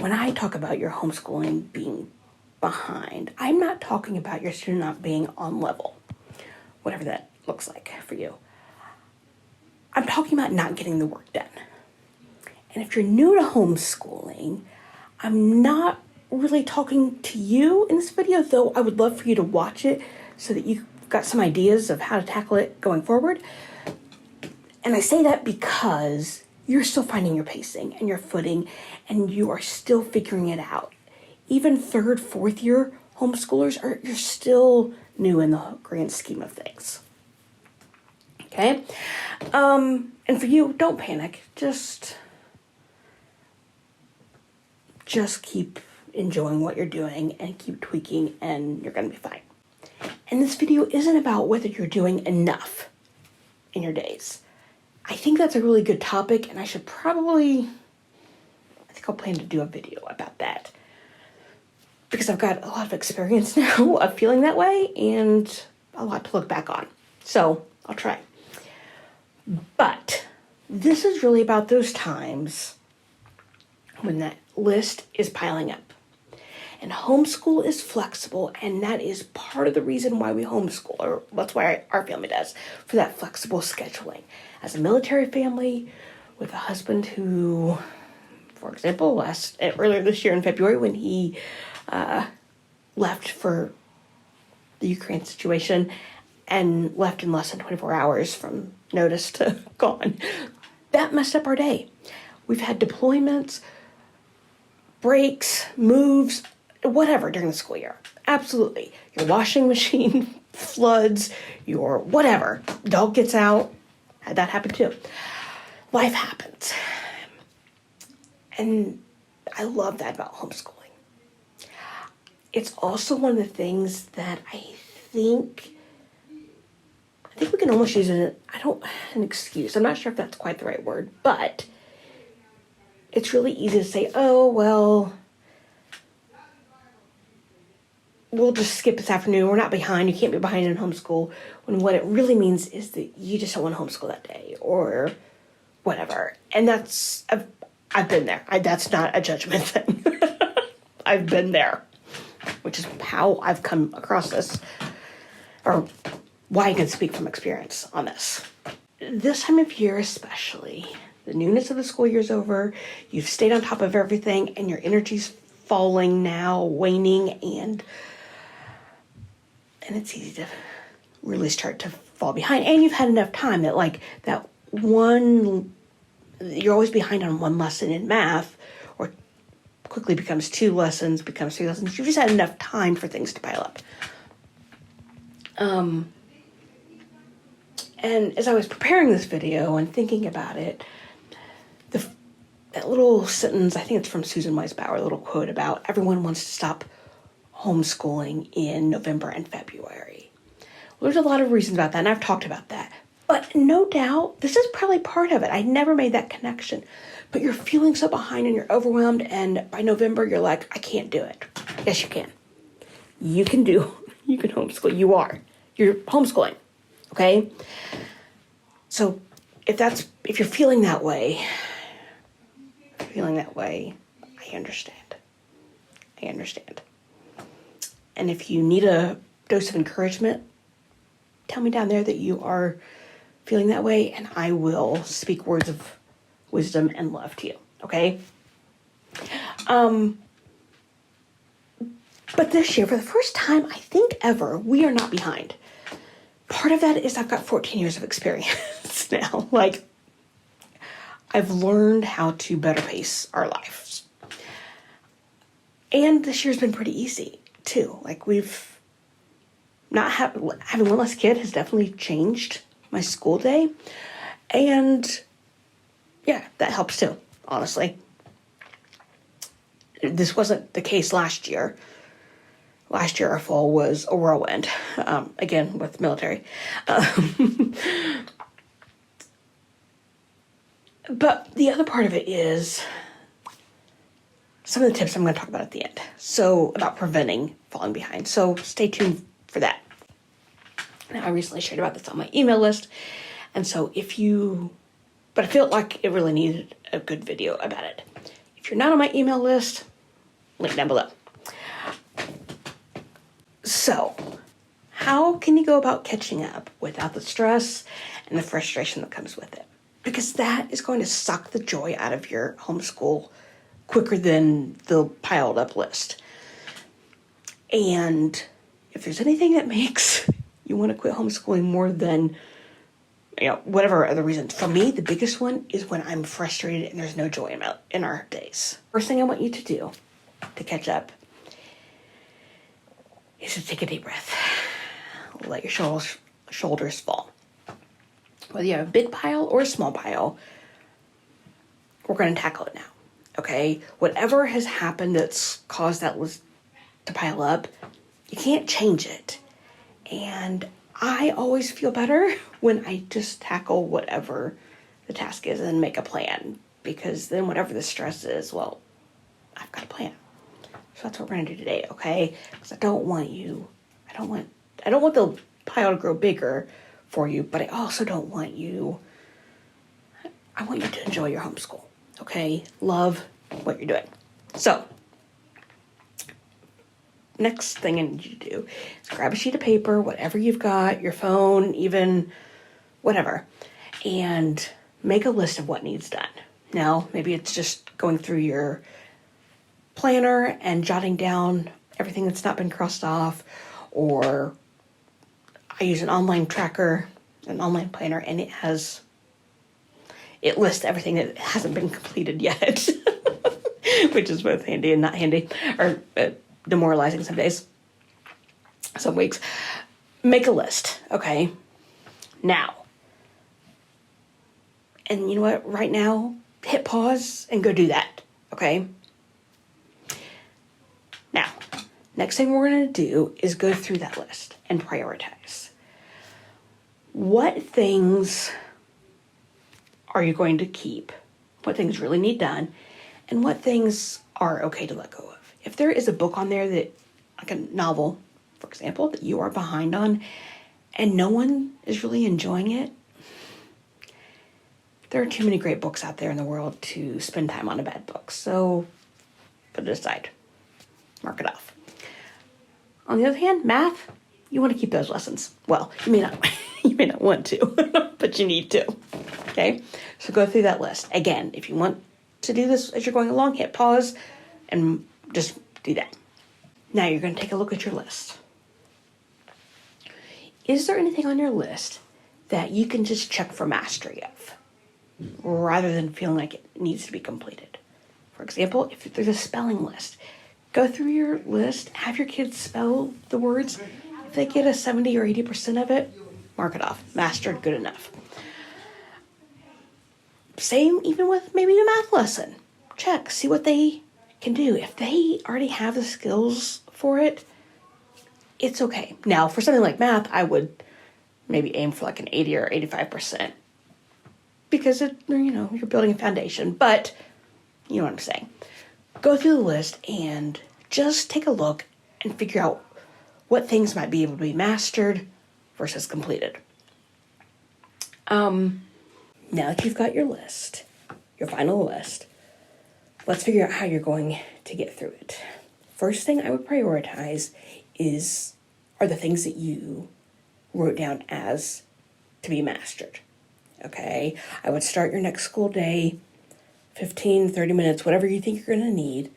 when I talk about your homeschooling being behind, I'm not talking about your student not being on level, whatever that looks like for you. I'm talking about not getting the work done. And if you're new to homeschooling, I'm not really talking to you in this video, though I would love for you to watch it so that you've got some ideas of how to tackle it going forward. And I say that because you're still finding your pacing and your footing, and you are still figuring it out. Even third, fourth year homeschoolers you're still new in the grand scheme of things. Okay? And for you, don't panic. Just keep enjoying what you're doing and keep tweaking, and you're going to be fine. And this video isn't about whether you're doing enough in your days. I think that's a really good topic, and I think I'll plan to do a video about that, because I've got a lot of experience now of feeling that way and a lot to look back on. So I'll try. But this is really about those times when that list is piling up. And homeschool is flexible, and that is part of the reason why we homeschool, or that's why our family does, for that flexible scheduling. As a military family with a husband who, for example, earlier this year in February, when he left for the Ukraine situation and left in less than 24 hours from notice to gone, that messed up our day. We've had deployments, breaks, moves, whatever during the school year. Absolutely. Your washing machine floods, your whatever. Dog gets out. Had that happen too. Life happens. And I love that about homeschooling. It's also one of the things that I think we can almost use it, an excuse. I'm not sure if that's quite the right word, but it's really easy to say, oh, well, we'll just skip this afternoon. We're not behind. You can't be behind in homeschool. When what it really means is that you just don't want to homeschool that day or whatever. And I've been there. That's not a judgment thing. I've been there, which is how I've come across this, or why I can speak from experience on this. This time of year especially, the newness of the school year's over, you've stayed on top of everything, and your energy's falling now, waning, and it's easy to really start to fall behind. And you've had enough time that you're always behind on one lesson in math, or quickly becomes 2 lessons, becomes 3 lessons. You've just had enough time for things to pile up. And as I was preparing this video and thinking about it, that little sentence, I think it's from Susan Weisbauer, a little quote about everyone wants to stop homeschooling in November and February. Well, there's a lot of reasons about that, and I've talked about that. But no doubt, this is probably part of it. I never made that connection. But you're feeling so behind and you're overwhelmed, and by November, you're like, I can't do it. Yes, you can. You can homeschool. You're homeschooling, okay? So if you're feeling that way, I understand. And if you need a dose of encouragement, tell me down there that you are feeling that way, and I will speak words of wisdom and love to you, okay? But this year, for the first time, I think ever, we are not behind. Part of that is I've got 14 years of experience now. I've learned how to better pace our lives. And this year's been pretty easy, too. We've not having one less kid has definitely changed my school day. And yeah, that helps too, honestly. This wasn't the case last year. Last year, our fall was a whirlwind, again, with military. But the other part of it is some of the tips I'm going to talk about at the end. So about preventing falling behind. So stay tuned for that. Now, I recently shared about this on my email list. And so but I felt like it really needed a good video about it. If you're not on my email list, link down below. So, how can you go about catching up without the stress and the frustration that comes with it? Because that is going to suck the joy out of your homeschool quicker than the piled up list. And if there's anything that makes you want to quit homeschooling more than, whatever other reasons. For me, the biggest one is when I'm frustrated and there's no joy in our days. First thing I want you to do to catch up is to take a deep breath. Let your shoulders fall. Whether you have a big pile or a small pile, we're going to tackle it now, okay? Whatever has happened that's caused that list to pile up, you can't change it. And I always feel better when I just tackle whatever the task is and make a plan, because then whatever the stress is, well, I've got a plan. So that's what we're going to do today, okay? Because I don't want the pile to grow bigger for you, but I also don't want you, I want you to enjoy your homeschool, okay? Love what you're doing. So, next thing I need you to do is grab a sheet of paper, whatever you've got, your phone, even whatever, and make a list of what needs done. Now, maybe it's just going through your planner and jotting down everything that's not been crossed off, or I use an online tracker, an online planner, and it lists everything that hasn't been completed yet, which is both handy and not handy, or demoralizing some days, some weeks. Make a list, okay? Now, and you know what? Right now, hit pause and go do that, okay? Now, next thing we're going to do is go through that list and prioritize. What things are you going to keep? What things really need done? And what things are okay to let go of? If there is a book on there that, like a novel, for example, that you are behind on and no one is really enjoying it, there are too many great books out there in the world to spend time on a bad book. So put it aside. Mark it off. On the other hand, math, you want to keep those lessons. Well, you may not want to, but you need to. Okay? So go through that list. Again, if you want to do this as you're going along, hit pause and just do that. Now you're going to take a look at your list. Is there anything on your list that you can just check for mastery of, rather than feeling like it needs to be completed? For example, if there's a spelling list, go through your list, have your kids spell the words. If they get a 70 or 80% of it, mark it off. Mastered, good enough. Same even with maybe a math lesson. Check, see what they can do. If they already have the skills for it, it's okay. Now, for something like math, I would maybe aim for like an 80 or 85%, because you're building a foundation, but you know what I'm saying. Go through the list and just take a look and figure out what things might be able to be mastered versus completed. Now that you've got your list, your final list, let's figure out how you're going to get through it. First thing I would prioritize are the things that you wrote down as to be mastered. Okay? I would start your next school day, 15, 30 minutes, whatever you think you're going to need,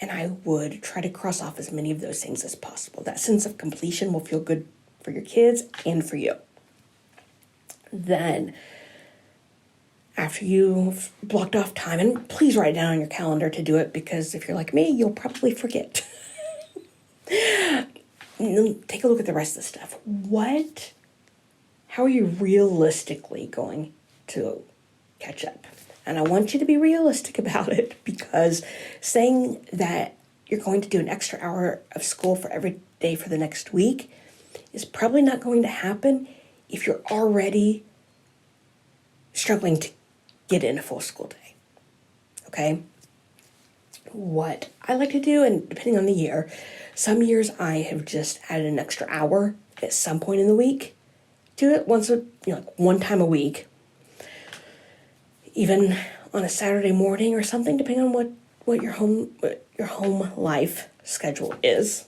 and I would try to cross off as many of those things as possible. That sense of completion will feel good for your kids and for you. Then, after you've blocked off time, and please write it down on your calendar to do it, because if you're like me, you'll probably forget. Take a look at the rest of the stuff. How are you realistically going to catch up? And I want you to be realistic about it, because saying that you're going to do an extra hour of school for every day for the next week is probably not going to happen if you're already struggling to get in a full school day. Okay? What I like to do, and depending on the year, some years I have just added an extra hour at some point in the week. Do it one time a week, even on a Saturday morning or something, depending on what your home life schedule is.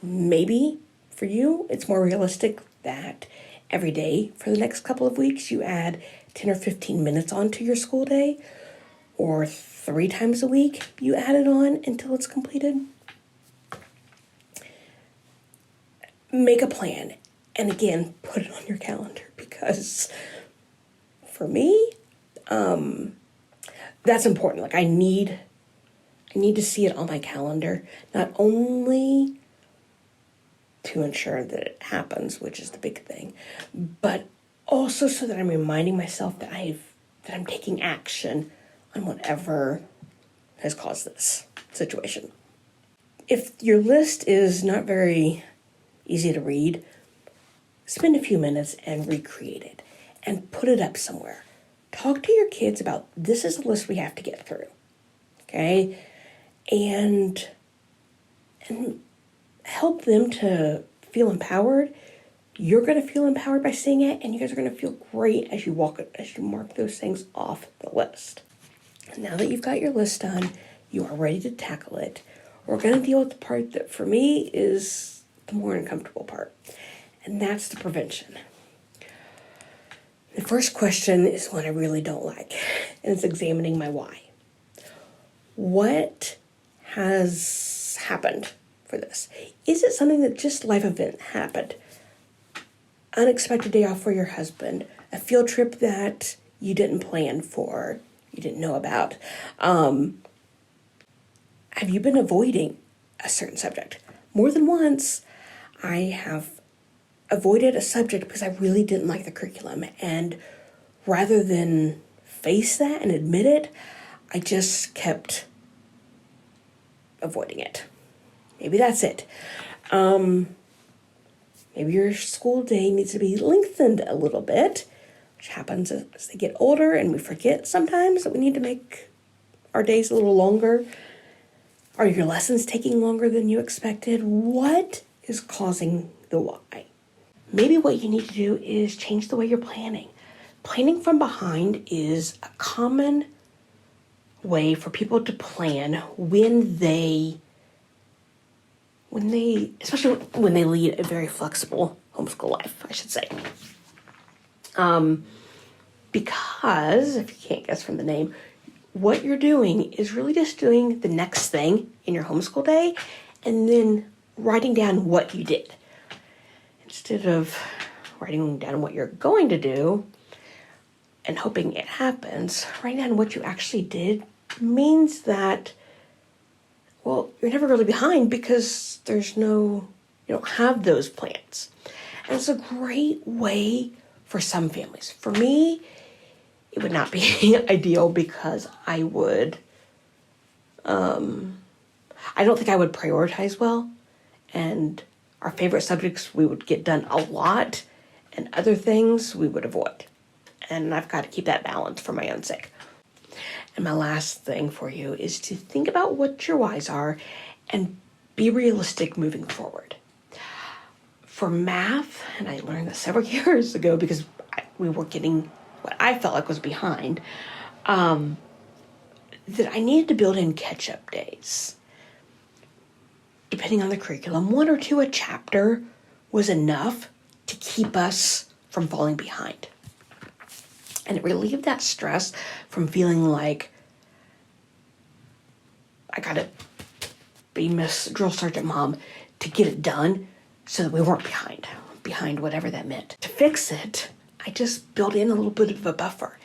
Maybe for you, it's more realistic that every day for the next couple of weeks you add 10 or 15 minutes onto your school day, or 3 times a week you add it on until it's completed. Make a plan, and again, put it on your calendar, because for me, that's important. Like I need to see it on my calendar, not only to ensure that it happens, which is the big thing, but also so that I'm reminding myself that I'm taking action on whatever has caused this situation. If your list is not very easy to read, spend a few minutes and recreate it and put it up somewhere. Talk to your kids about, this is the list we have to get through, okay? And help them to feel empowered. You're going to feel empowered by seeing it, and you guys are going to feel great as you mark those things off the list. Now that you've got your list done, you are ready to tackle it. We're going to deal with the part that for me is the more uncomfortable part, and that's the prevention. The first question is one I really don't like, and it's examining my why. What has happened for this? Is it something that just life event happened? Unexpected day off for your husband, a field trip that you didn't plan for, you didn't know about. Have you been avoiding a certain subject? More than once, I have avoided a subject because I really didn't like the curriculum, and rather than face that and admit it, I just kept avoiding it. Maybe that's it. Maybe your school day needs to be lengthened a little bit, which happens as they get older, and we forget sometimes that we need to make our days a little longer. Are your lessons taking longer than you expected? What is causing the why? Maybe what you need to do is change the way you're planning. Planning from behind is a common way for people to plan especially when they lead a very flexible homeschool life, I should say. Because, if you can't guess from the name, what you're doing is really just doing the next thing in your homeschool day and then writing down what you did. Instead of writing down what you're going to do and hoping it happens, writing down what you actually did means that, well, you're never really behind because you don't have those plans. And it's a great way for some families. For me, it would not be ideal because I don't think I would prioritize well, and our favorite subjects we would get done a lot, and other things we would avoid. And I've got to keep that balance for my own sake. And my last thing for you is to think about what your whys are and be realistic moving forward. For math, and I learned this several years ago because we were getting what I felt like was behind, that I needed to build in catch-up days. Depending on the curriculum, 1 or 2 a chapter was enough to keep us from falling behind. And it relieved that stress from feeling like I gotta be Miss Drill Sergeant Mom to get it done so that we weren't behind whatever that meant. To fix it, I just built in a little bit of a buffer.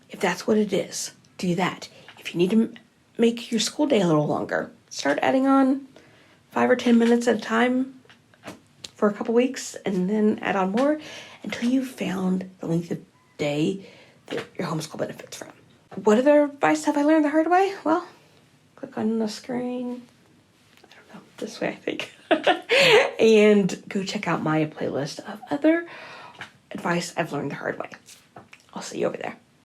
If that's what it is, do that. If you need to make your school day a little longer, start adding on 5 or 10 minutes at a time for a couple weeks, and then add on more until you've found the length of day that your homeschool benefits from. What other advice have I learned the hard way? Well, click on the screen. I don't know, this way I think. And go check out my playlist of other advice I've learned the hard way. I'll see you over there.